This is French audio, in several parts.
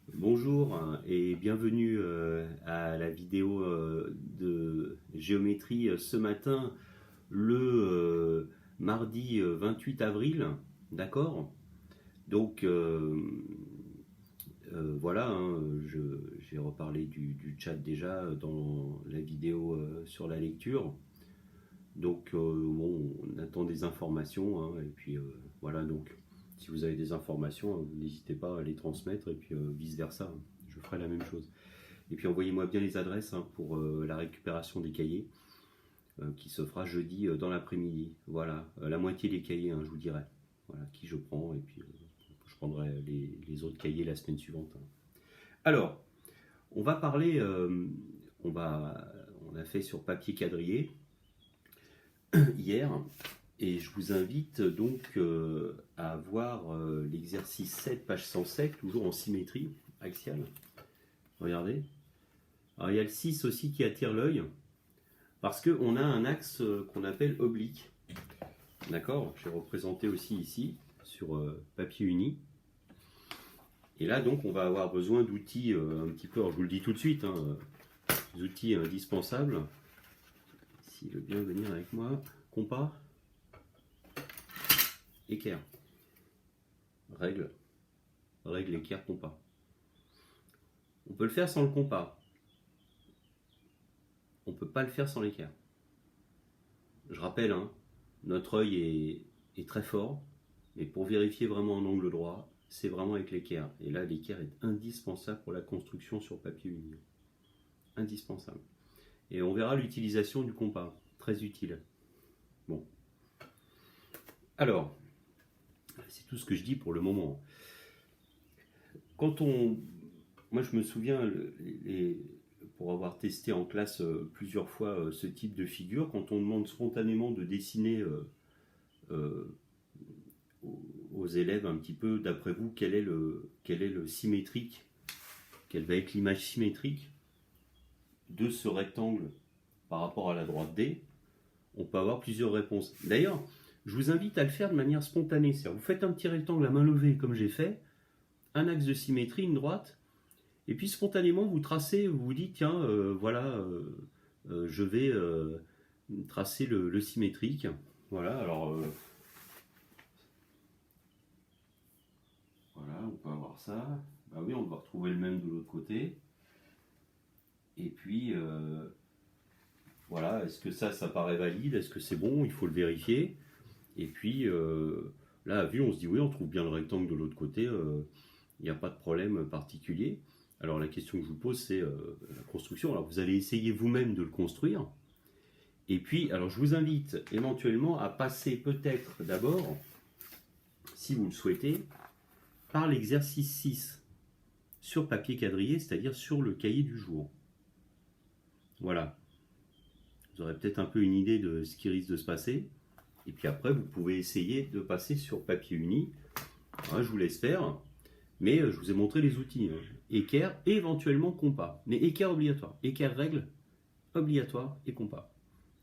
Bonjour et bienvenue à la vidéo de géométrie ce matin, le mardi 28 avril, d'accord? Donc voilà, j'ai reparlé du chat déjà dans la vidéo sur la lecture. Donc bon, on attend des informations et puis voilà, donc si vous avez des informations, n'hésitez pas à les transmettre et puis vice versa, je ferai la même chose. Et puis envoyez-moi bien les adresses pour la récupération des cahiers qui se fera jeudi dans l'après-midi. Voilà, la moitié des cahiers, je vous dirai. Voilà, qui je prends et puis je prendrai les autres cahiers la semaine suivante. Alors, on va parler, on, va, on a fait sur papier quadrillé hier. Et je vous invite donc à voir l'exercice 7, page 107, toujours en symétrie axiale. Regardez. Alors il y a le 6 aussi qui attire l'œil, parce qu'on a un axe qu'on appelle oblique. D'accord? J'ai représenté aussi ici, sur papier uni. Et là donc on va avoir besoin d'outils un petit peu, alors je vous le dis tout de suite, des outils indispensables. S'il veut bien venir avec moi, compas. Équerre. Règle, équerre, compas. On peut le faire sans le compas. On ne peut pas le faire sans l'équerre. Je rappelle, notre œil est très fort, mais pour vérifier vraiment un angle droit, c'est vraiment avec l'équerre. Et là, l'équerre est indispensable pour la construction sur papier uni. Indispensable. Et on verra l'utilisation du compas. Très utile. Bon. Alors, c'est tout ce que je dis pour le moment. Moi je me souviens, pour avoir testé en classe plusieurs fois ce type de figure, quand on demande spontanément de dessiner aux élèves un petit peu, d'après vous, quel est le symétrique, quelle va être l'image symétrique de ce rectangle par rapport à la droite D, on peut avoir plusieurs réponses. D'ailleurs, je vous invite à le faire de manière spontanée. C'est-à-dire, vous faites un petit rectangle à main levée, comme j'ai fait, un axe de symétrie, une droite, et puis spontanément vous tracez, vous vous dites, tiens, voilà, je vais tracer le symétrique. Voilà, alors, voilà, on peut avoir ça. Bah oui, on va retrouver le même de l'autre côté. Et puis, voilà, est-ce que ça paraît valide? Est-ce que c'est bon? Il faut le vérifier. Et puis, là, à vue, on se dit, oui, on trouve bien le rectangle de l'autre côté. Il n'y a pas de problème particulier. Alors la question que je vous pose, c'est la construction. Alors vous allez essayer vous-même de le construire. Et puis, alors je vous invite éventuellement à passer peut-être d'abord, si vous le souhaitez, par l'exercice 6 sur papier quadrillé, c'est-à-dire sur le cahier du jour. Voilà. Vous aurez peut-être un peu une idée de ce qui risque de se passer. Et puis après, vous pouvez essayer de passer sur papier uni. Alors, je vous laisse faire. Mais je vous ai montré les outils. Équerre et éventuellement compas. Mais équerre obligatoire. Équerre règle obligatoire et compas.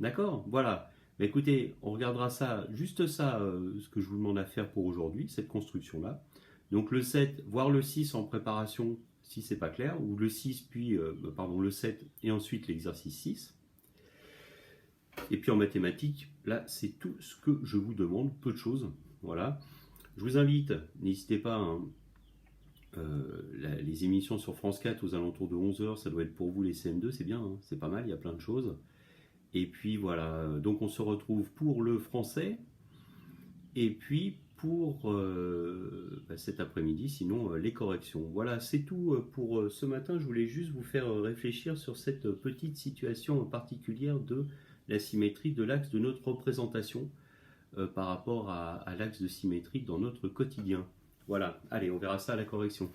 D'accord? Voilà. Mais écoutez, on regardera ça, juste ça, ce que je vous demande à faire pour aujourd'hui, cette construction-là. Donc le 7, voire le 6 en préparation, si c'est pas clair, ou le 6, puis, pardon, le 7 et ensuite l'exercice 6. Et puis en mathématiques, là, c'est tout ce que je vous demande, peu de choses. Voilà. Je vous invite, n'hésitez pas, les émissions sur France 4 aux alentours de 11h, ça doit être pour vous les CM2, c'est bien, c'est pas mal, il y a plein de choses. Et puis voilà, donc on se retrouve pour le français, et puis pour cet après-midi, sinon les corrections. Voilà, c'est tout pour ce matin. Je voulais juste vous faire réfléchir sur cette petite situation particulière de la symétrie de l'axe de notre représentation par rapport à l'axe de symétrie dans notre quotidien. Voilà, allez, on verra ça à la correction.